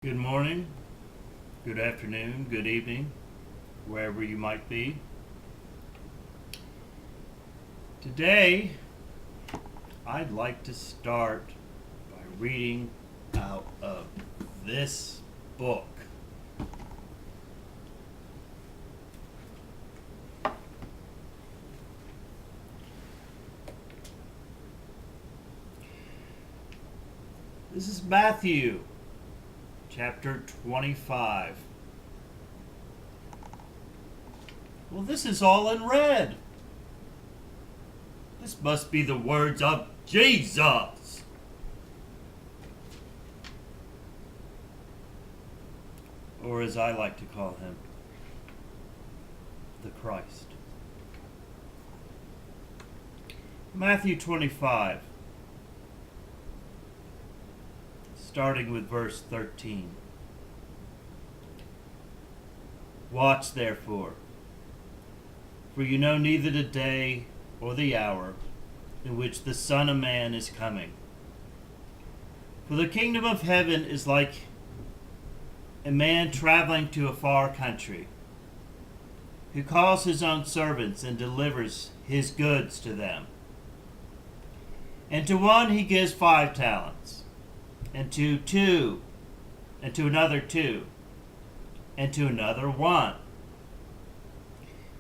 Good morning, good afternoon, good evening, wherever you might be. Today, I'd like to start by reading out of this book. This is Matthew chapter 25. Well, this is all in red. This must be the words of Jesus. Or as I like to call him, the Christ. Matthew 25. Starting with verse 13. Watch therefore, for you know neither the day or the hour in which the Son of Man is coming. For the kingdom of heaven is like a man traveling to a far country, who calls his own servants and delivers his goods to them. And to one he gives 5 talents, and to 2, and to another 2, and to another 1,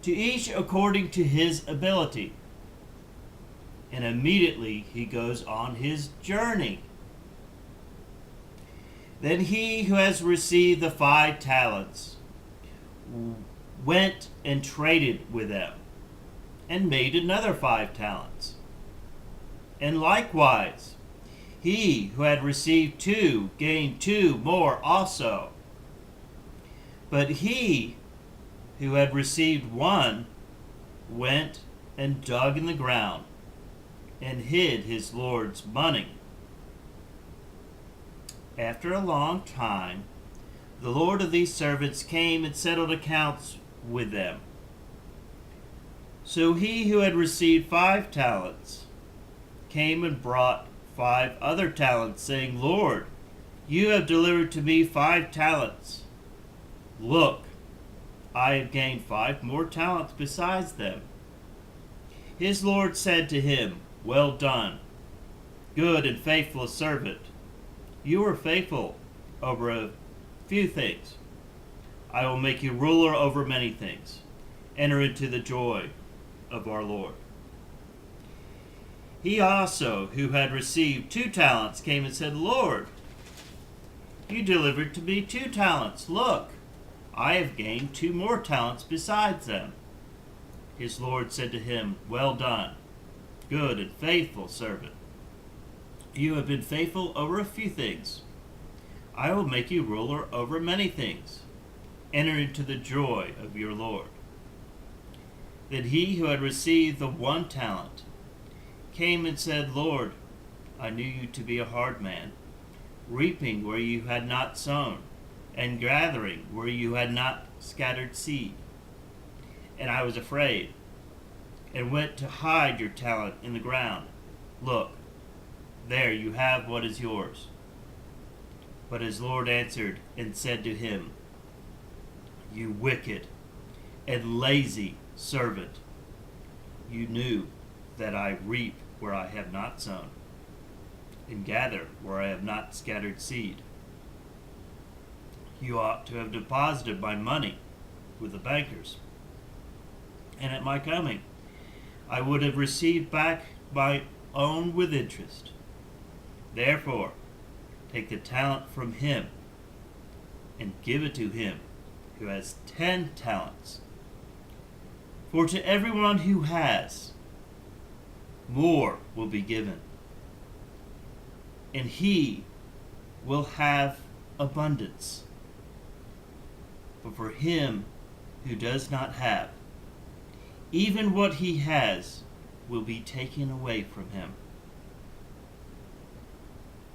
to each according to his ability. And immediately he goes on his journey. Then he who has received the 5 talents went and traded with them, and made another 5 talents. And likewise, he who had received 2 gained 2 more also. But he who had received 1 went and dug in the ground and hid his Lord's money. After a long time, the Lord of these servants came and settled accounts with them. So he who had received 5 talents came and brought 5 other talents, saying, Lord, you have delivered to me 5 talents. Look, I have gained 5 more talents besides them. His Lord said to him, Well done, good and faithful servant. You are faithful over a few things. I will make you ruler over many things. Enter into the joy of our Lord. He also, who had received 2 talents, came and said, Lord, you delivered to me 2 talents. Look, I have gained 2 more talents besides them. His Lord said to him, Well done, good and faithful servant. You have been faithful over a few things. I will make you ruler over many things. Enter into the joy of your Lord. Then he who had received the 1 talent came and said, Lord, I knew you to be a hard man, reaping where you had not sown, and gathering where you had not scattered seed. And I was afraid, and went to hide your talent in the ground. Look, there you have what is yours. But his Lord answered and said to him, You wicked and lazy servant, you knew that I reap where I have not sown, and gather where I have not scattered seed. You ought to have deposited my money with the bankers, and at my coming I would have received back my own with interest. Therefore, take the talent from him and give it to him who has 10 talents. For to everyone who has, more will be given, and he will have abundance. But for him who does not have, even what he has will be taken away from him.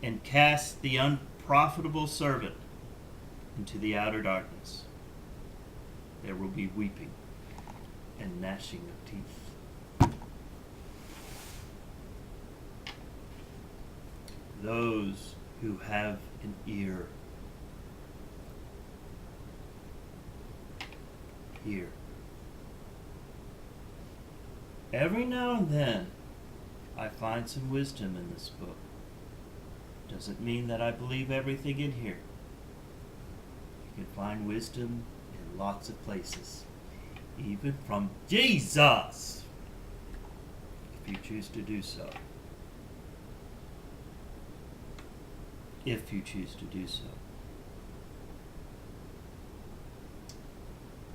And cast the unprofitable servant into the outer darkness. There will be weeping and gnashing of teeth. Those who have an ear, here. Every now and then, I find some wisdom in this book. Doesn't mean that I believe everything in here. You can find wisdom in lots of places, even from Jesus, if you choose to do so. If you choose to do so.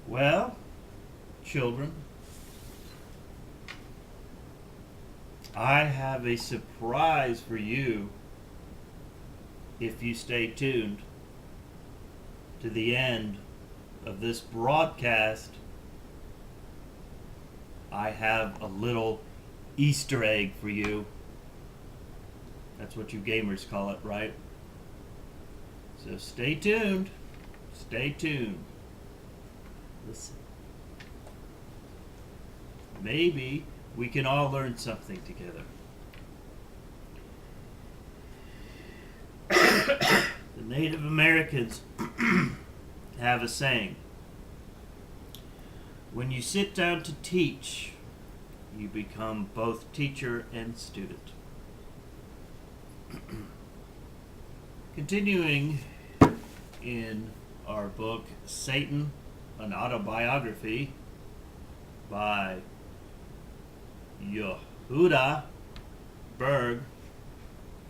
Well, children, I have a surprise for you if you stay tuned to the end of this broadcast. I have a little Easter egg for you. That's what you gamers call it, right? So stay tuned. Stay tuned. Listen. Maybe we can all learn something together. The Native Americans have a saying. When you sit down to teach, you become both teacher and student. Continuing in our book, Satan, an Autobiography by Youre Berg.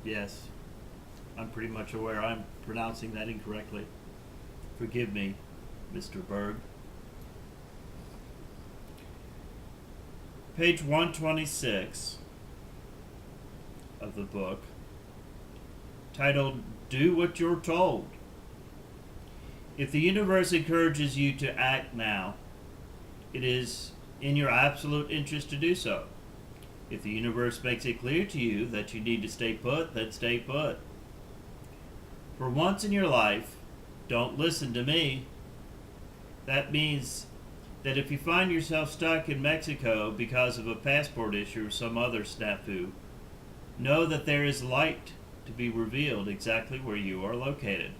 Yes, I'm pretty much aware I'm pronouncing that incorrectly. Forgive me, Mr. Berg. Page 126 of the book, titled, Do What You're Told. If the universe encourages you to act now, it is in your absolute interest to do so. If the universe makes it clear to you that you need to stay put, then stay put. For once in your life, don't listen to me. That means that if you find yourself stuck in Mexico because of a passport issue or some other snafu, know that there is light to be revealed exactly where you are located,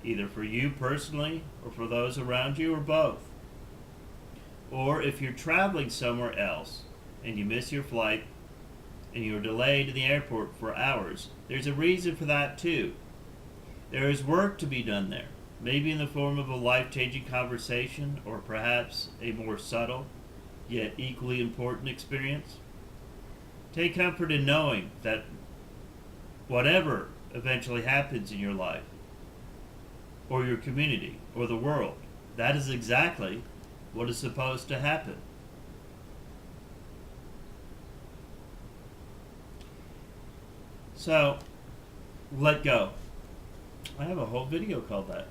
either for you personally or for those around you or both. Or if you're traveling somewhere else and you miss your flight and you're delayed in the airport for hours, there's a reason for that too. There is work to be done there, maybe in the form of a life-changing conversation or perhaps a more subtle yet equally important experience. Take comfort in knowing that whatever eventually happens in your life or your community or the world, that is exactly what is supposed to happen. So, let go. I have a whole video called that,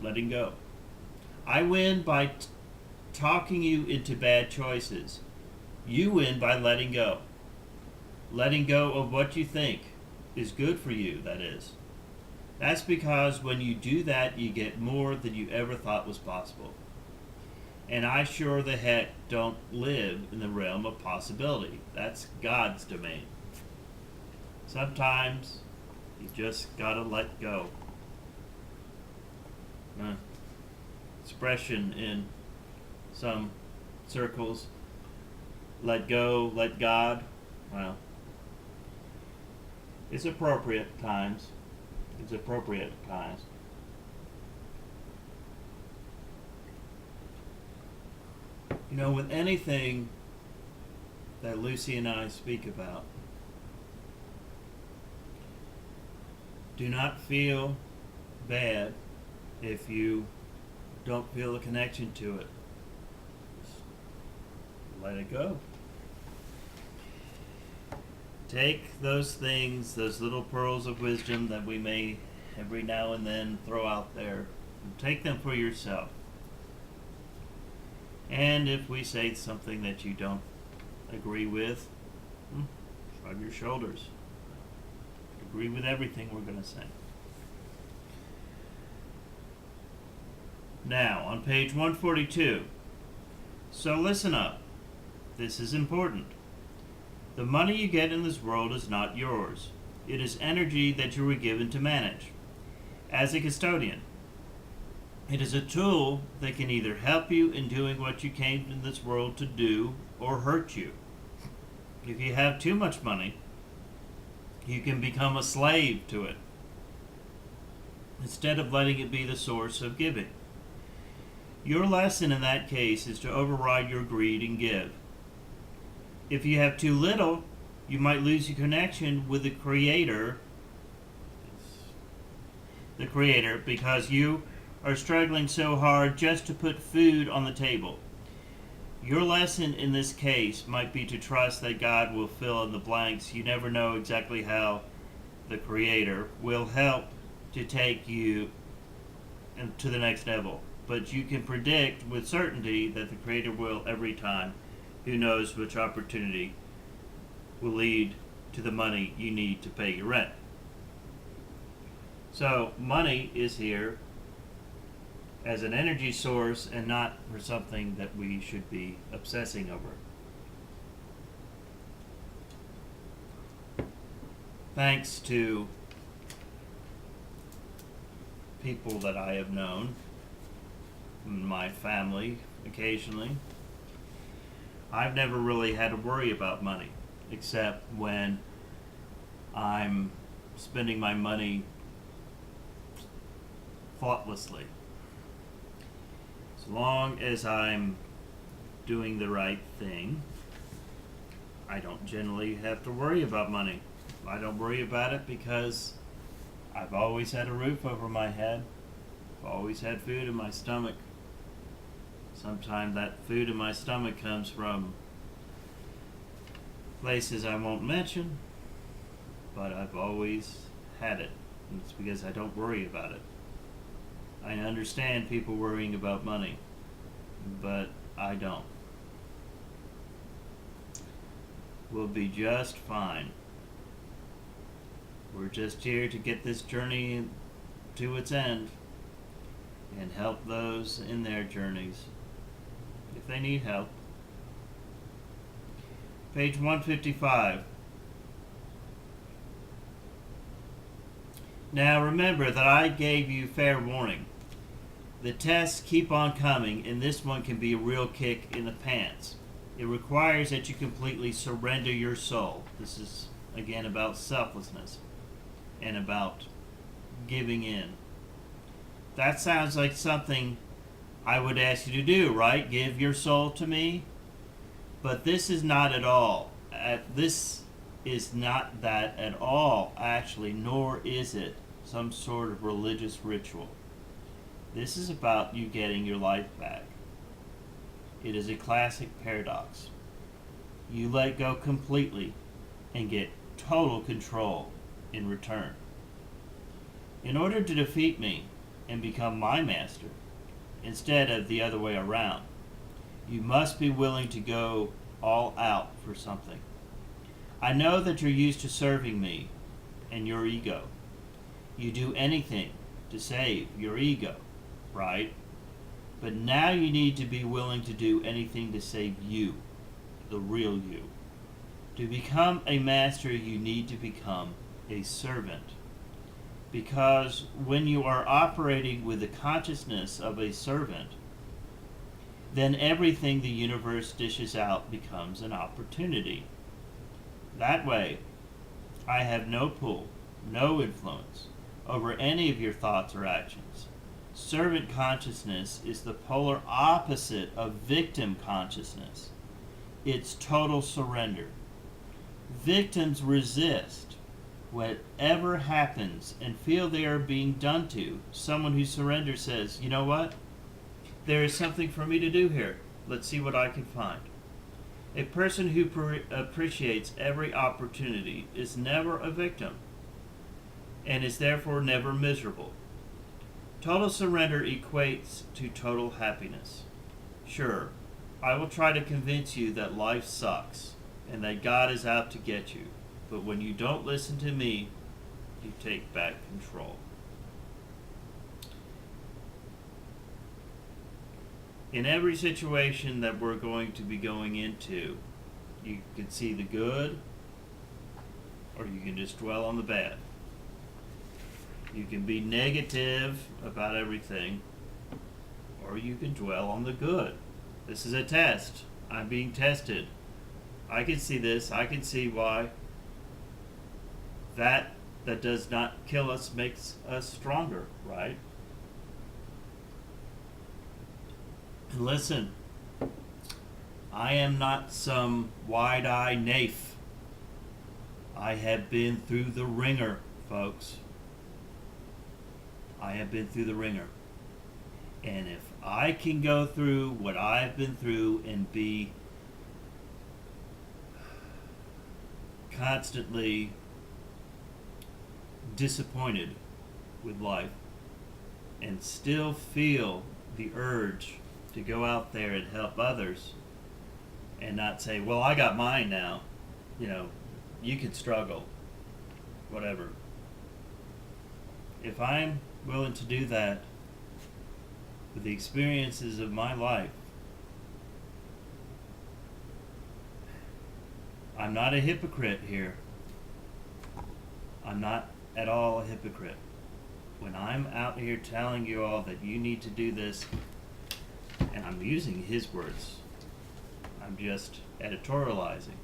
Letting Go. I win by talking you into bad choices. You win by letting go. Letting go of what you think is good for you, that is. That's because when you do that, you get more than you ever thought was possible. And I sure the heck don't live in the realm of possibility. That's God's domain. Sometimes you just gotta let go. Expression in some circles, let go, let God. Well, it's appropriate at times. It's appropriate at times. You know, with anything that Lucy and I speak about, do not feel bad if you don't feel a connection to it. Just let it go. Take those things, those little pearls of wisdom that we may every now and then throw out there, and take them for yourself. And if we say something that you don't agree with, shrug your shoulders. Agree with everything we're going to say. Now, on page 142. So listen up. This is important. The money you get in this world is not yours. It is energy that you were given to manage. As a custodian, It is a tool that can either help you in doing what you came in this world to do or hurt you. If you have too much money, you can become a slave to it instead of letting it be the source of giving. Your lesson in that case is to override your greed and give. If you have too little, you might lose your connection with the Creator, because you are struggling so hard just to put food on the table. Your lesson in this case might be to trust that God will fill in the blanks. You never know exactly how the Creator will help to take you to the next level. But you can predict with certainty that the Creator will every time. Who knows which opportunity will lead to the money you need to pay your rent. So money is here as an energy source and not for something that we should be obsessing over. Thanks to people that I have known, my family occasionally, I've never really had to worry about money, except when I'm spending my money thoughtlessly. As long as I'm doing the right thing, I don't generally have to worry about money. I don't worry about it because I've always had a roof over my head. I've always had food in my stomach. Sometimes that food in my stomach comes from places I won't mention, but I've always had it. And it's because I don't worry about it. I understand people worrying about money, but I don't. We'll be just fine. We're just here to get this journey to its end and help those in their journeys if they need help. Page 155. Now remember that I gave you fair warning. The tests keep on coming, and this one can be a real kick in the pants. It requires that you completely surrender your soul. This is, again, about selflessness and about giving in. That sounds like something I would ask you to do, right? Give your soul to me. But this is not at all. This is not that at all, actually, nor is it some sort of religious ritual. This is about you getting your life back. It is a classic paradox. You let go completely and get total control in return. In order to defeat me and become my master, instead of the other way around, you must be willing to go all out for something. I know that you're used to serving me and your ego. You do anything to save your ego, right? But now you need to be willing to do anything to save you, the real you. To become a master, you need to become a servant. Because when you are operating with the consciousness of a servant, then everything the universe dishes out becomes an opportunity. That way, I have no pull, no influence over any of your thoughts or actions. Servant consciousness is the polar opposite of victim consciousness. It's total surrender. Victims resist whatever happens and feel they are being done to. Someone who surrenders says, you know what? There is something for me to do here. Let's see what I can find. A person who appreciates every opportunity is never a victim and is therefore never miserable. Total surrender equates to total happiness. Sure, I will try to convince you that life sucks and that God is out to get you, but when you don't listen to me, you take back control. In every situation that we're going to be going into, you can see the good, or you can just dwell on the bad. You can be negative about everything, or you can dwell on the good. This is a test. I'm being tested. I can see this. I can see why that does not kill us makes us stronger, right? And listen, I am not some wide-eyed naif. I have been through the ringer, folks. I have been through the ringer. And if I can go through what I've been through and be constantly disappointed with life and still feel the urge to go out there and help others and not say, well, I got mine now, you can struggle, whatever. If I'm willing to do that with the experiences of my life, I'm not a hypocrite here. I'm not at all a hypocrite. When I'm out here telling you all that you need to do this, and I'm using his words, I'm just editorializing.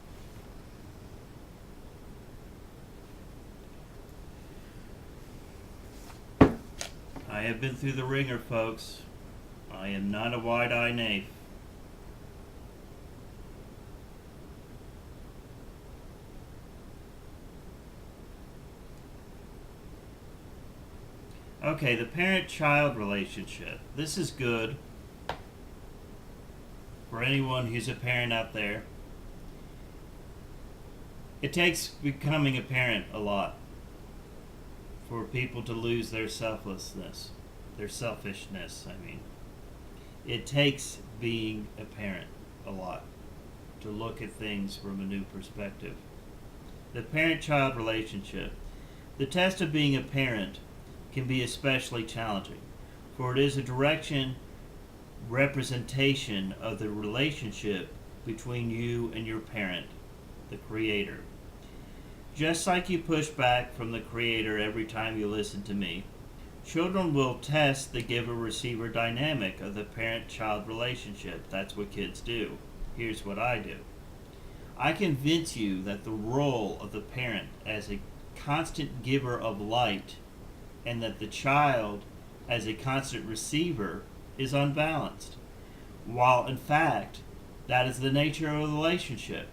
I have been through the ringer, folks. I am not a wide-eyed naif. Okay, the parent-child relationship. This is good for anyone who's a parent out there. It takes becoming a parent a lot for people to lose their selflessness, their selfishness, I mean. It takes being a parent a lot to look at things from a new perspective. The parent-child relationship. The test of being a parent can be especially challenging, for it is a direction representation of the relationship between you and your parent, the Creator. Just like you push back from the Creator every time you listen to me, children will test the giver-receiver dynamic of the parent-child relationship. That's what kids do. Here's what I do. I convince you that the role of the parent as a constant giver of light and that the child as a constant receiver is unbalanced, while in fact that is the nature of the relationship.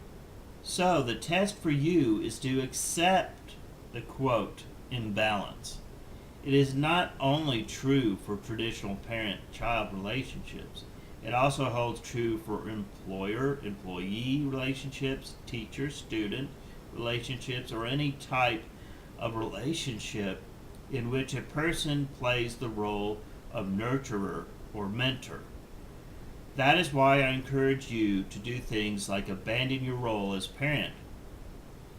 So the test for you is to accept the quote imbalance. It is not only true for traditional parent-child relationships, it also holds true for employer-employee relationships, teacher-student relationships, or any type of relationship in which a person plays the role of nurturer or mentor. That is why I encourage you to do things like abandon your role as parent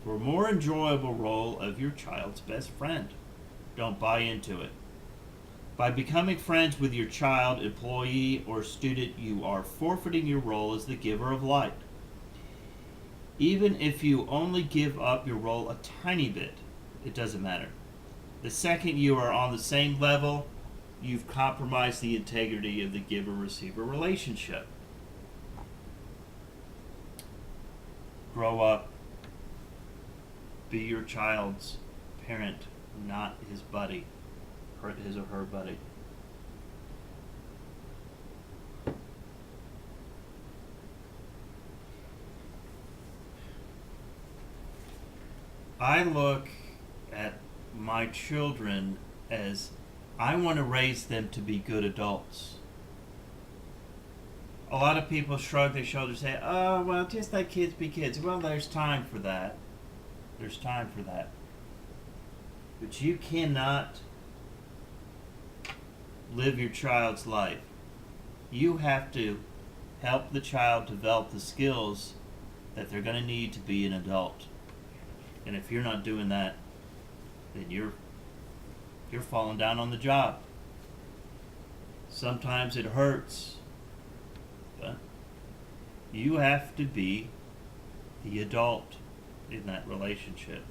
for a more enjoyable role of your child's best friend. Don't buy into it. By becoming friends with your child, employee, or student, you are forfeiting your role as the giver of light. Even if you only give up your role a tiny bit, it doesn't matter. The second you are on the same level, you've compromised the integrity of the giver-receiver relationship. Grow up. Be your child's parent, not his buddy, or his or her buddy. I look at my children as I want to raise them to be good adults. A lot of people shrug their shoulders and say, oh, well, just let kids be kids. Well, there's time for that. There's time for that. But you cannot live your child's life. You have to help the child develop the skills that they're going to need to be an adult. And if you're not doing that, then you're falling down on the job. Sometimes it hurts, but you have to be the adult in that relationship.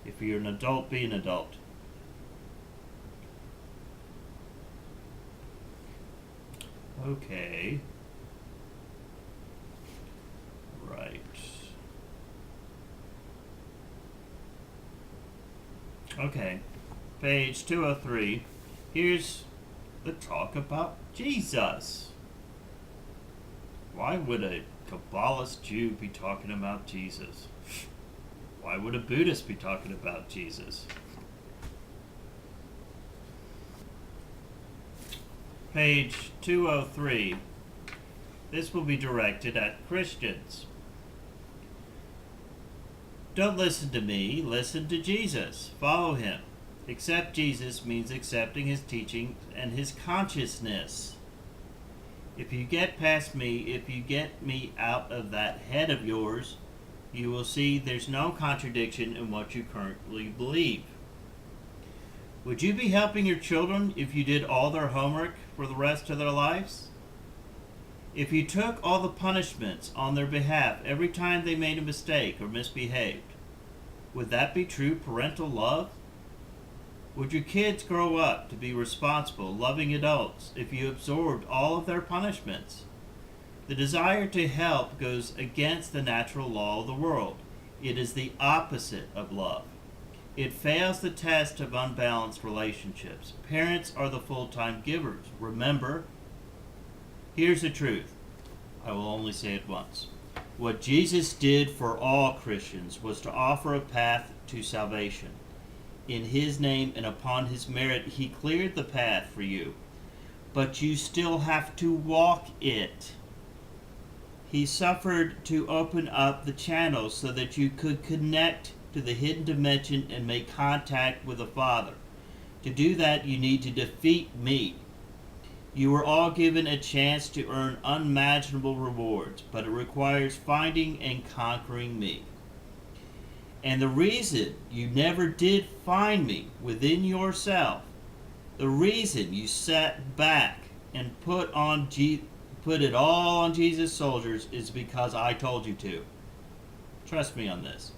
If you're an adult, be an adult. Okay. Right. Okay. Page 203. Here's the talk about Jesus. Why would a Kabbalist Jew be talking about Jesus? Why would a Buddhist be talking about Jesus? Page 203. This will be directed at Christians. Don't listen to me, listen to Jesus. Follow him. Accept Jesus means accepting his teaching and his consciousness. If you get past me, if you get me out of that head of yours, you will see there's no contradiction in what you currently believe. Would you be helping your children if you did all their homework for the rest of their lives? If you took all the punishments on their behalf every time they made a mistake or misbehaved, would that be true parental love? Would your kids grow up to be responsible, loving adults if you absorbed all of their punishments? The desire to help goes against the natural law of the world. It is the opposite of love. It fails the test of unbalanced relationships. Parents are the full-time givers. Remember, here's the truth. I will only say it once. What Jesus did for all Christians was to offer a path to salvation. In his name and upon his merit, he cleared the path for you. But you still have to walk it. He suffered to open up the channels so that you could connect to the hidden dimension and make contact with the Father. To do that, you need to defeat me. You were all given a chance to earn unimaginable rewards, but it requires finding and conquering me. And the reason you never did find me within yourself, the reason you sat back and put it all on Jesus' soldiers is because I told you to. Trust me on this.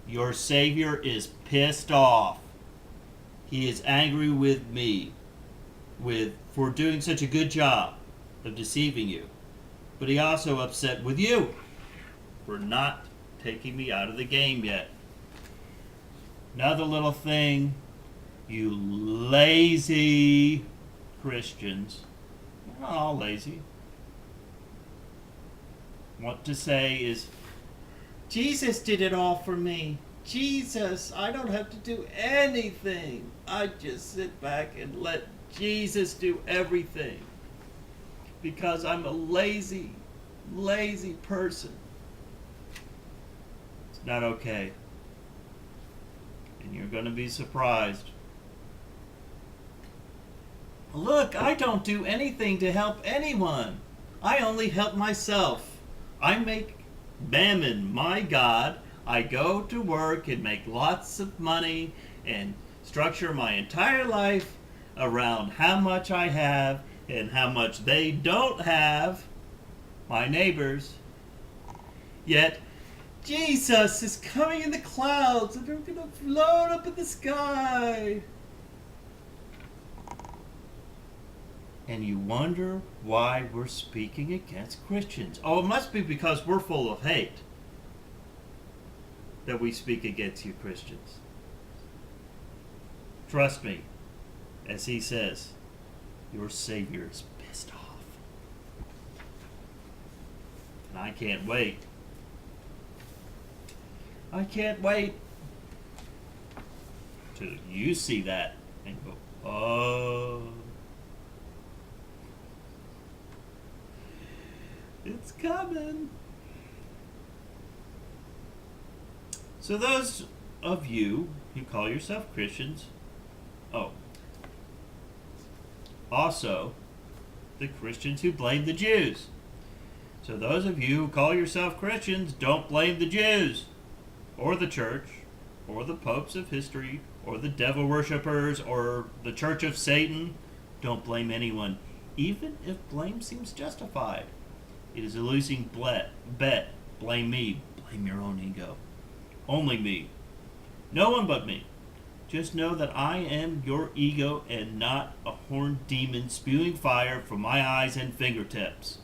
Your Savior is pissed off. He is angry with me for doing such a good job of deceiving you. But he also upset with you for not taking me out of the game yet. Another little thing, you lazy Christians, we're not all lazy, want to say is, Jesus did it all for me. Jesus, I don't have to do anything. I just sit back and let Jesus do everything. Because I'm a lazy person. It's not okay. And you're going to be surprised. Look, I don't do anything to help anyone. I only help myself. I make Mammon my God. I go to work and make lots of money and structure my entire life around how much I have and how much they don't have, my neighbors. Yet, Jesus is coming in the clouds and they're going to float up in the sky. And you wonder why we're speaking against Christians. Oh, it must be because we're full of hate that we speak against you Christians. Trust me, as he says, your Savior is pissed off. And I can't wait. I can't wait till you see that and go, oh, it's coming. So those of you who call yourself Christians, also the Christians who blame the Jews. So those of you who call yourself Christians, don't blame the Jews, or the church, or the popes of history, or the devil worshippers, or the church of Satan. Don't blame anyone, even if blame seems justified. It is a losing bet. Blame me. Blame your own ego. Only me. No one but me. Just know that I am your ego and not a horned demon spewing fire from my eyes and fingertips.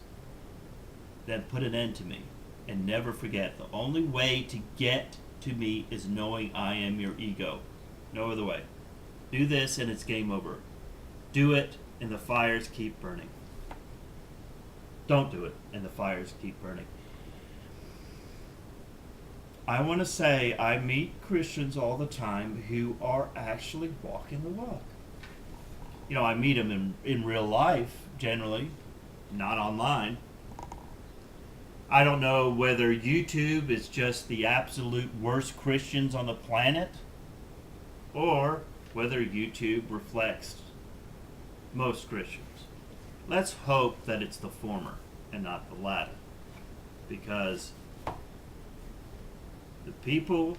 Then put an end to me. And never forget, the only way to get to me is knowing I am your ego. No other way. Do this and it's game over. Do it and the fires keep burning. Don't do it and the fires keep burning. I want to say I meet Christians all the time who are actually walking the walk. I meet them in real life, generally, not online. I don't know whether YouTube is just the absolute worst Christians on the planet, or whether YouTube reflects most Christians. Let's hope that it's the former and not the latter, because the people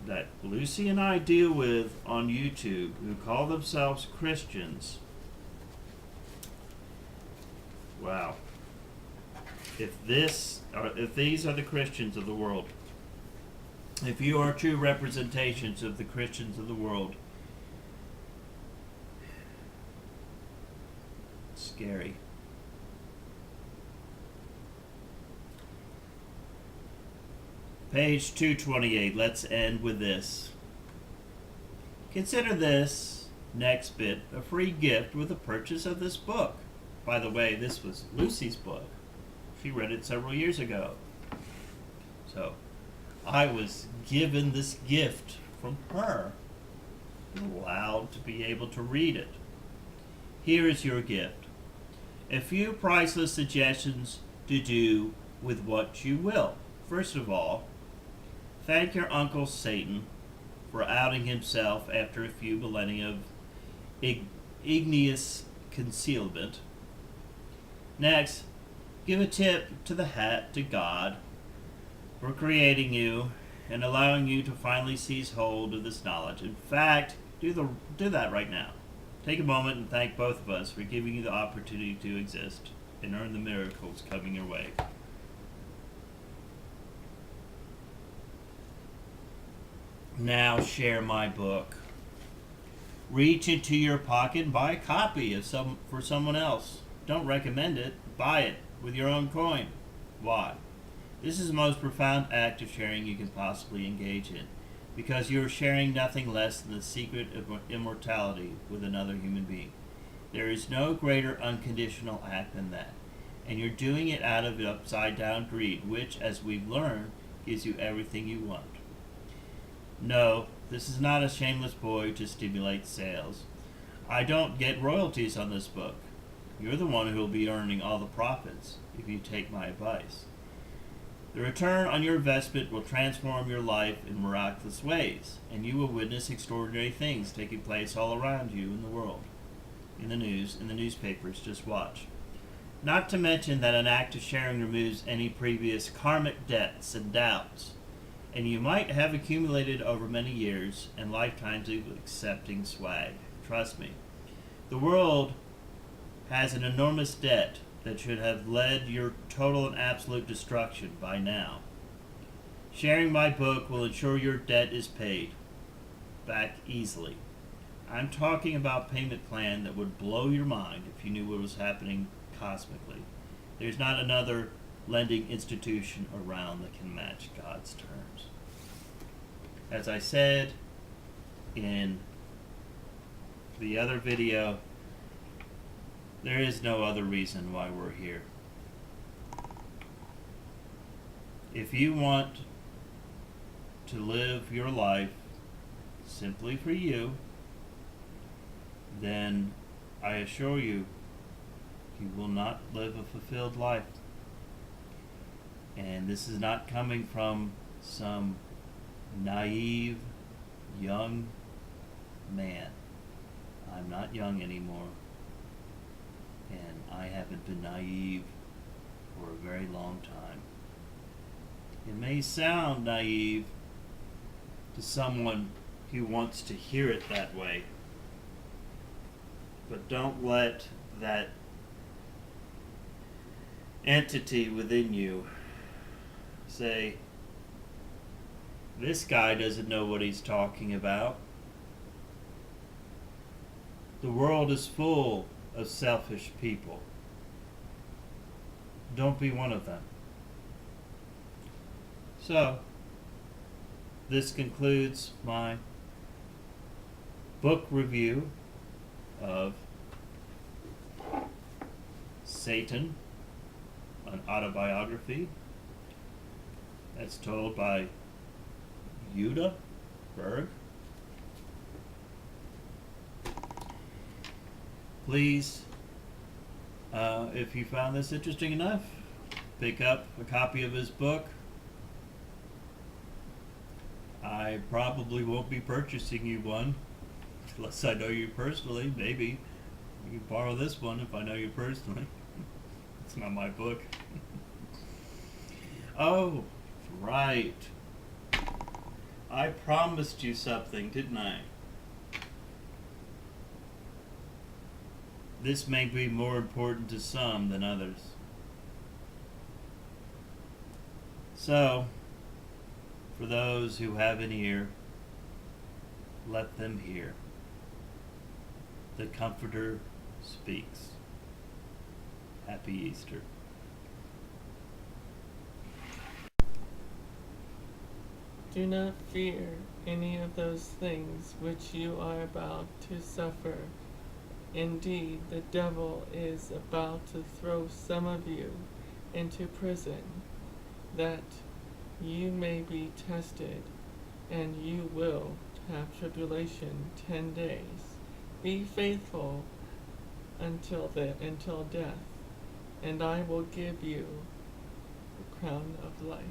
that Lucy and I deal with on YouTube who call themselves Christians, wow. If these are the Christians of the world, if you are true representations of the Christians of the world, it's scary. Page 228, let's end with this. Consider this next bit a free gift with the purchase of this book. By the way, this was Lucy's book. She read it several years ago. So, I was given this gift from her, allowed to be able to read it. Here is your gift. A few priceless suggestions to do with what you will. First of all, thank your Uncle Satan for outing himself after a few millennia of igneous concealment. Next, give a tip to the hat to God for creating you and allowing you to finally seize hold of this knowledge. In fact, do that right now. Take a moment and thank both of us for giving you the opportunity to exist and earn the miracles coming your way. Now share my book. Reach into your pocket and buy a copy for someone else. Don't recommend it. Buy it with your own coin. Why? This is the most profound act of sharing you can possibly engage in, because you are sharing nothing less than the secret of immortality with another human being. There is no greater unconditional act than that, and you're doing it out of upside-down greed, which, as we've learned, gives you everything you want. No, this is not a shameless boy to stimulate sales. I don't get royalties on this book. You're the one who will be earning all the profits if you take my advice. The return on your investment will transform your life in miraculous ways, and you will witness extraordinary things taking place all around you in the world, in the news, in the newspapers. Just watch. Not to mention that an act of sharing removes any previous karmic debts and doubts, and you might have accumulated over many years and lifetimes of accepting swag. Trust me. The world has an enormous debt that should have led your total and absolute destruction by now. Sharing my book will ensure your debt is paid back easily. I'm talking about a payment plan that would blow your mind if you knew what was happening cosmically. There's not another lending institution around that can match God's terms. As I said in the other video, there is no other reason why we're here. If you want to live your life simply for you, then I assure you, you will not live a fulfilled life. And this is not coming from some naive young man. I'm not young anymore. And I haven't been naive for a very long time. It may sound naive to someone who wants to hear it that way, but don't let that entity within you say, this guy doesn't know what he's talking about. The world is full of selfish people. Don't be one of them. So, this concludes my book review of Satan, an autobiography. That's told by Youre. Please, if you found this interesting enough, pick up a copy of his book. I probably won't be purchasing you one unless I know you personally. Maybe you can borrow this one if I know you personally. It's not my book. Oh, right. I promised you something, didn't I? This may be more important to some than others. So, for those who have an ear, let them hear. The Comforter speaks. Happy Easter. Do not fear any of those things which you are about to suffer. Indeed, the devil is about to throw some of you into prison, that you may be tested, and you will have tribulation 10 days. Be faithful until death, and I will give you the crown of life.